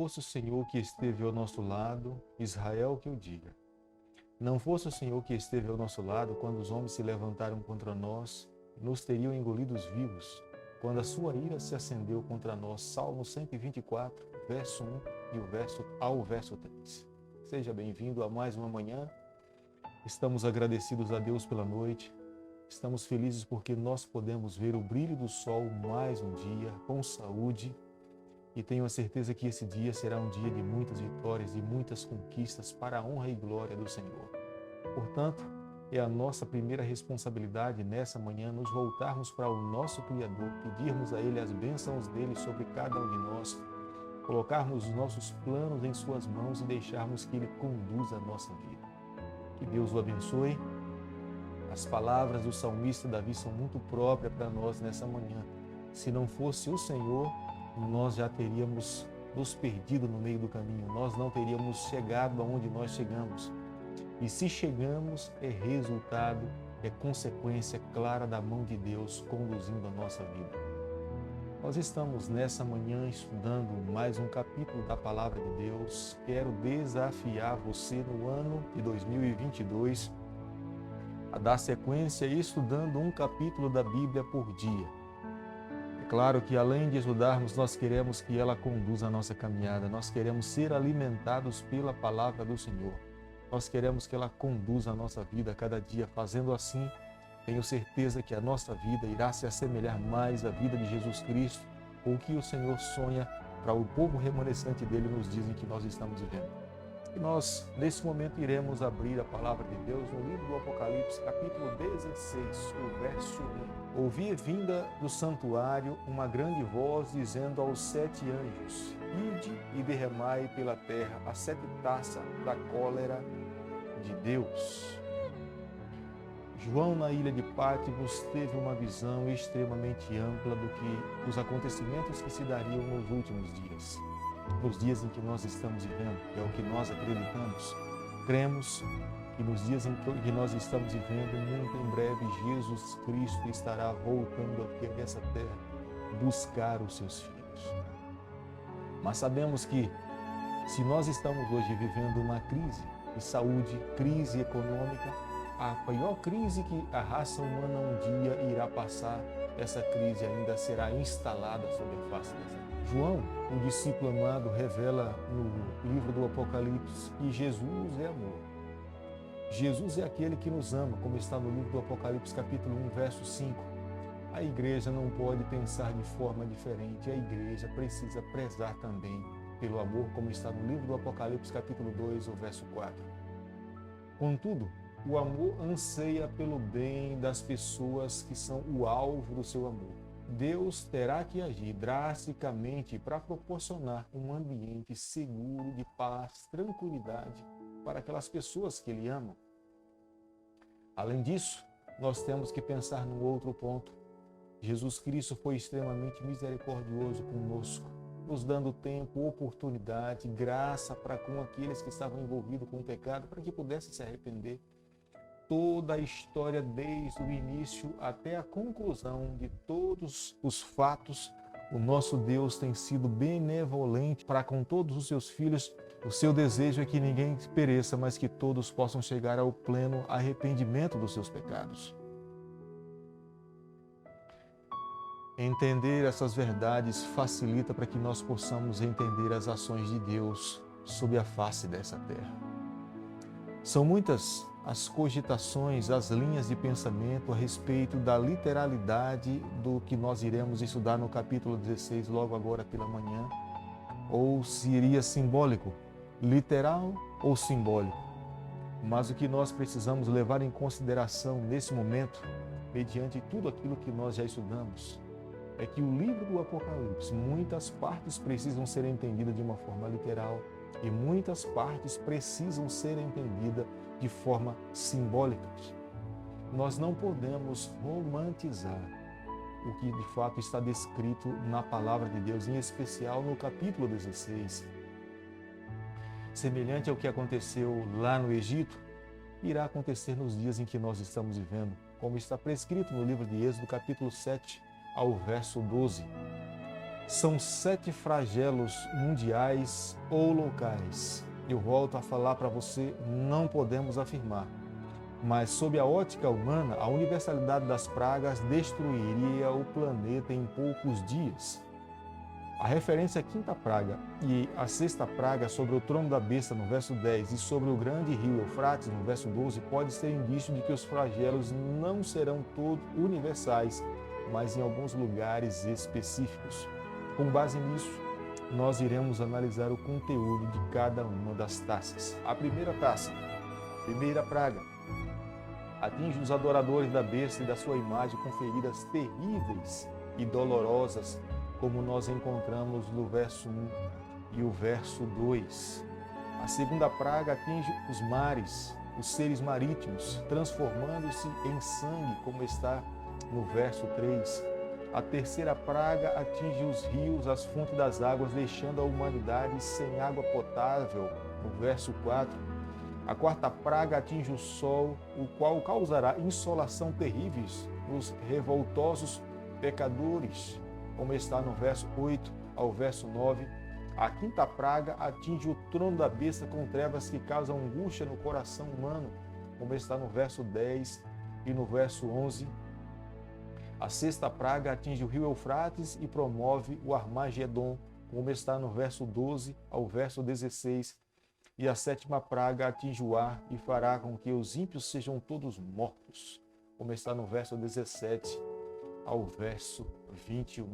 fosse o Senhor que esteve ao nosso lado, Israel que o diga. Não fosse o Senhor que esteve ao nosso lado, quando os homens se levantaram contra nós, nos teriam engolidos vivos, quando a sua ira se acendeu contra nós. Salmo 124, verso 1 e ao verso 3. Seja bem-vindo a mais uma manhã. Estamos agradecidos a Deus pela noite. Estamos felizes porque nós podemos ver o brilho do sol mais um dia, com saúde. E tenho a certeza que esse dia será um dia de muitas vitórias e muitas conquistas para a honra e glória do Senhor. Portanto, é a nossa primeira responsabilidade nessa manhã nos voltarmos para o nosso Criador, pedirmos a Ele as bênçãos dele sobre cada um de nós, colocarmos os nossos planos em suas mãos e deixarmos que Ele conduza a nossa vida. Que Deus o abençoe. As palavras do salmista Davi são muito próprias para nós nessa manhã. Se não fosse o Senhor, nós já teríamos nos perdido no meio do caminho, nós não teríamos chegado aonde nós chegamos. E se chegamos, é resultado, é consequência clara da mão de Deus conduzindo a nossa vida. Nós estamos nessa manhã estudando mais um capítulo da Palavra de Deus. Quero desafiar você no ano de 2022 a dar sequência estudando um capítulo da Bíblia por dia. É claro que além de estudarmos, nós queremos que ela conduza a nossa caminhada, nós queremos ser alimentados pela Palavra do Senhor. Nós queremos que ela conduza a nossa vida a cada dia. Fazendo assim, tenho certeza que a nossa vida irá se assemelhar mais à vida de Jesus Cristo, o que o Senhor sonha para o povo remanescente dele nos dias em que nós estamos vivendo. E nós, nesse momento, iremos abrir a Palavra de Deus no livro do Apocalipse, capítulo 16, o verso 1. Ouvi vinda do santuário uma grande voz dizendo aos 7 anjos: Ide e derramai pela terra as 7 taças da cólera de Deus. João, na ilha de Patmos, teve uma visão extremamente ampla dos acontecimentos que se dariam nos últimos dias. Nos dias em que nós estamos vivendo, é o que nós acreditamos. Cremos que nos dias em que nós estamos vivendo, muito em breve, Jesus Cristo estará voltando aqui a essa terra buscar os seus filhos. Mas sabemos que se nós estamos hoje vivendo uma crise de saúde, crise econômica, a maior crise que a raça humana um dia irá passar, essa crise ainda será instalada sobre a face dessa terra. João, um discípulo amado, revela no livro do Apocalipse que Jesus é amor. Jesus é aquele que nos ama, como está no livro do Apocalipse, capítulo 1, verso 5. A igreja não pode pensar de forma diferente, a igreja precisa prezar também pelo amor, como está no livro do Apocalipse, capítulo 2, o verso 4. Contudo, o amor anseia pelo bem das pessoas que são o alvo do seu amor. Deus terá que agir drasticamente para proporcionar um ambiente seguro, de paz, tranquilidade para aquelas pessoas que Ele ama. Além disso, nós temos que pensar num outro ponto. Jesus Cristo foi extremamente misericordioso conosco, nos dando tempo, oportunidade, graça para com aqueles que estavam envolvidos com o pecado, para que pudessem se arrepender. Toda a história, desde o início até a conclusão de todos os fatos, o nosso Deus tem sido benevolente para com todos os seus filhos. O seu desejo é que ninguém pereça, mas que todos possam chegar ao pleno arrependimento dos seus pecados. Entender essas verdades facilita para que nós possamos entender as ações de Deus sob a face dessa terra. São muitas as cogitações, as linhas de pensamento a respeito da literalidade do que nós iremos estudar no capítulo 16, logo agora pela manhã, ou se iria simbólico, literal ou simbólico. Mas o que nós precisamos levar em consideração nesse momento, mediante tudo aquilo que nós já estudamos, é que o livro do Apocalipse, muitas partes precisam ser entendidas de uma forma literal e muitas partes precisam ser entendidas de forma simbólica. Nós não podemos romantizar o que de fato está descrito na Palavra de Deus, em especial no capítulo 16. Semelhante ao que aconteceu lá no Egito, irá acontecer nos dias em que nós estamos vivendo, como está prescrito no livro de Êxodo, capítulo 7, ao verso 12. São 7 flagelos mundiais ou locais. Eu volto a falar para você, não podemos afirmar. Mas, sob a ótica humana, a universalidade das pragas destruiria o planeta em poucos dias. A referência à 5ª praga e à 6ª praga sobre o trono da besta, no verso 10, e sobre o grande rio Eufrates, no verso 12, pode ser indício de que os flagelos não serão todos universais, mas em alguns lugares específicos. Com base nisso, nós iremos analisar o conteúdo de cada uma das taças. A primeira taça, primeira praga, atinge os adoradores da besta e da sua imagem com feridas terríveis e dolorosas, como nós encontramos no verso 1 e o verso 2. A segunda praga atinge os mares, os seres marítimos, transformando-se em sangue, como está no verso 3. A terceira praga atinge os rios, as fontes das águas, deixando a humanidade sem água potável, no verso 4. A quarta praga atinge o sol, o qual causará insolação terríveis nos revoltosos pecadores, como está no verso 8 ao verso 9. A quinta praga atinge o trono da besta com trevas que causam angústia no coração humano, como está no verso 10 e no verso 11. A sexta praga atinge o rio Eufrates e promove o Armagedon, como está no verso 12 ao verso 16. E a sétima praga atinge o ar e fará com que os ímpios sejam todos mortos, como está no verso 17 ao verso 21.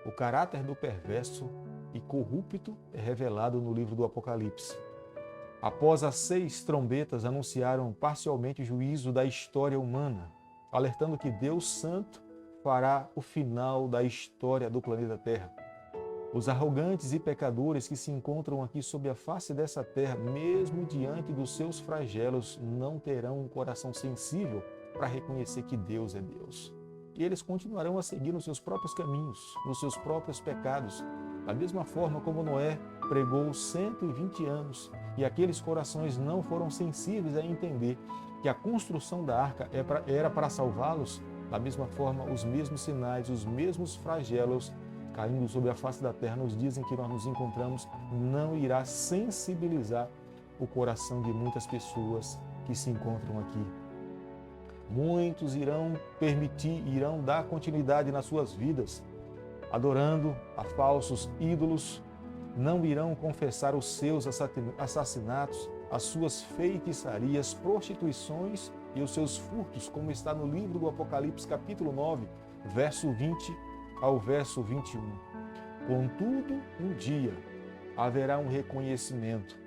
O caráter do perverso e corrupto é revelado no livro do Apocalipse. Após as 6 trombetas, anunciaram parcialmente o juízo da história humana, alertando que Deus Santo fará o final da história do planeta Terra. Os arrogantes e pecadores que se encontram aqui sob a face dessa terra, mesmo diante dos seus flagelos, não terão um coração sensível para reconhecer que Deus é Deus. E eles continuarão a seguir nos seus próprios caminhos, nos seus próprios pecados, da mesma forma como Noé pregou 120 anos e aqueles corações não foram sensíveis a entender que a construção da arca era para salvá-los. Da mesma forma, os mesmos sinais, os mesmos flagelos caindo sobre a face da terra nos dizem que nós nos encontramos, não irá sensibilizar o coração de muitas pessoas que se encontram aqui. Muitos irão dar continuidade nas suas vidas, adorando a falsos ídolos, não irão confessar os seus assassinatos, as suas feitiçarias, prostituições e os seus furtos, como está no livro do Apocalipse, capítulo 9, verso 20 ao verso 21. Contudo, um dia haverá um reconhecimento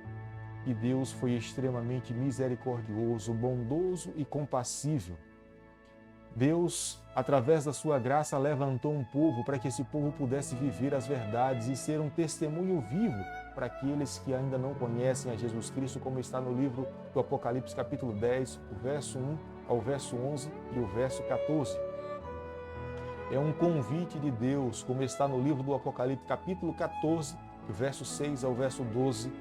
que Deus foi extremamente misericordioso, bondoso e compassível. Deus, através da sua graça, levantou um povo para que esse povo pudesse viver as verdades e ser um testemunho vivo para aqueles que ainda não conhecem a Jesus Cristo, como está no livro do Apocalipse, capítulo 10, o verso 1 ao verso 11 e o verso 14. É um convite de Deus, como está no livro do Apocalipse, capítulo 14, verso 6 ao verso 12,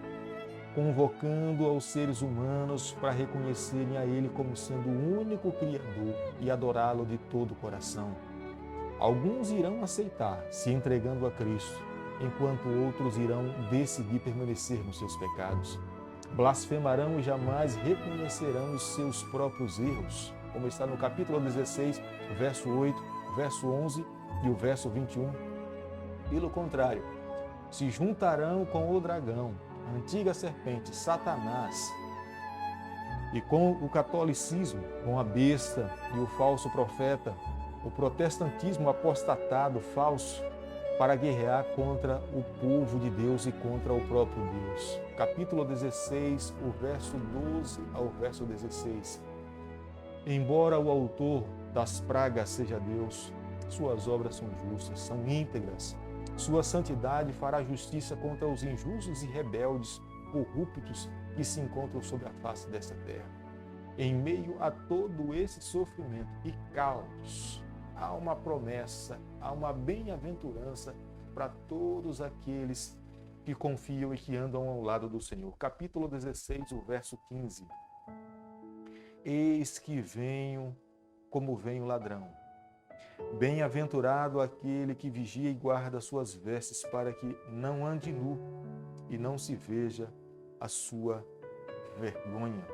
convocando aos seres humanos para reconhecerem a Ele como sendo o único Criador e adorá-lo de todo o coração. Alguns irão aceitar, se entregando a Cristo, enquanto outros irão decidir permanecer nos seus pecados. Blasfemarão e jamais reconhecerão os seus próprios erros, como está no capítulo 16, verso 8, verso 11 e o verso 21. Pelo contrário, se juntarão com o dragão, a antiga serpente, Satanás, e com o catolicismo, com a besta e o falso profeta, o protestantismo apostatado, falso, para guerrear contra o povo de Deus e contra o próprio Deus. Capítulo 16, o verso 12 ao verso 16. Embora o autor das pragas seja Deus, suas obras são justas, são íntegras. Sua santidade fará justiça contra os injustos e rebeldes, corruptos que se encontram sobre a face desta terra. Em meio a todo esse sofrimento e caos, há uma promessa, há uma bem-aventurança para todos aqueles que confiam e que andam ao lado do Senhor. Capítulo 16, o verso 15. Eis que venho como vem o ladrão. Bem-aventurado aquele que vigia e guarda as suas vestes, para que não ande nu e não se veja a sua vergonha.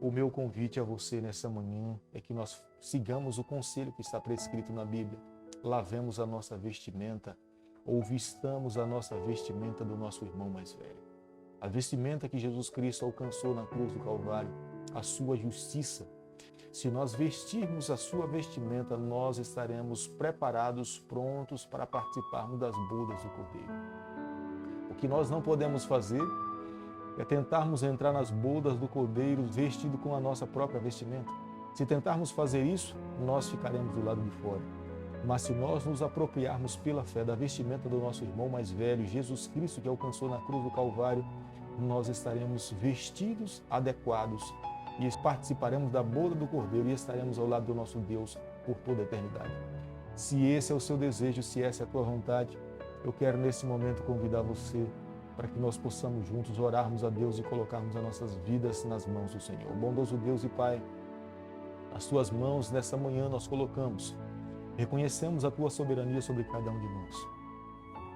O meu convite a você nessa manhã é que nós sigamos o conselho que está prescrito na Bíblia. Lavemos a nossa vestimenta ou vistamos a nossa vestimenta do nosso irmão mais velho. A vestimenta que Jesus Cristo alcançou na cruz do Calvário, a sua justiça. Se nós vestirmos a sua vestimenta, nós estaremos preparados, prontos para participarmos das bodas do Cordeiro. O que nós não podemos fazer é tentarmos entrar nas bodas do Cordeiro vestido com a nossa própria vestimenta. Se tentarmos fazer isso, nós ficaremos do lado de fora. Mas se nós nos apropriarmos pela fé da vestimenta do nosso irmão mais velho, Jesus Cristo, que alcançou na cruz do Calvário, nós estaremos vestidos, adequados, e participaremos da boda do Cordeiro e estaremos ao lado do nosso Deus por toda a eternidade. Se esse é o seu desejo, se essa é a tua vontade, eu quero nesse momento convidar você para que nós possamos juntos orarmos a Deus e colocarmos as nossas vidas nas mãos do Senhor. Bondoso Deus e Pai, as tuas mãos nessa manhã nós colocamos. Reconhecemos a tua soberania sobre cada um de nós.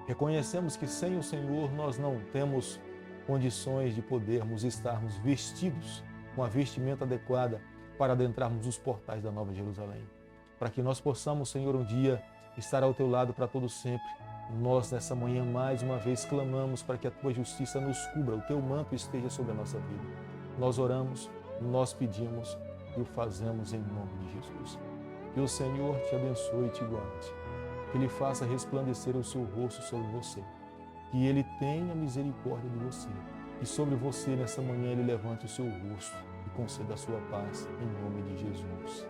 Reconhecemos que sem o Senhor nós não temos condições de podermos estarmos vestidos com a vestimenta adequada para adentrarmos os portais da Nova Jerusalém. Para que nós possamos, Senhor, um dia estar ao teu lado para todo sempre. Nós, nessa manhã, mais uma vez, clamamos para que a tua justiça nos cubra, o teu manto esteja sobre a nossa vida. Nós oramos, nós pedimos e o fazemos em nome de Jesus. Que o Senhor te abençoe e te guarde. Que Ele faça resplandecer o seu rosto sobre você. Que Ele tenha misericórdia de você. E sobre você, nessa manhã, Ele levante o seu rosto e conceda a sua paz, em nome de Jesus.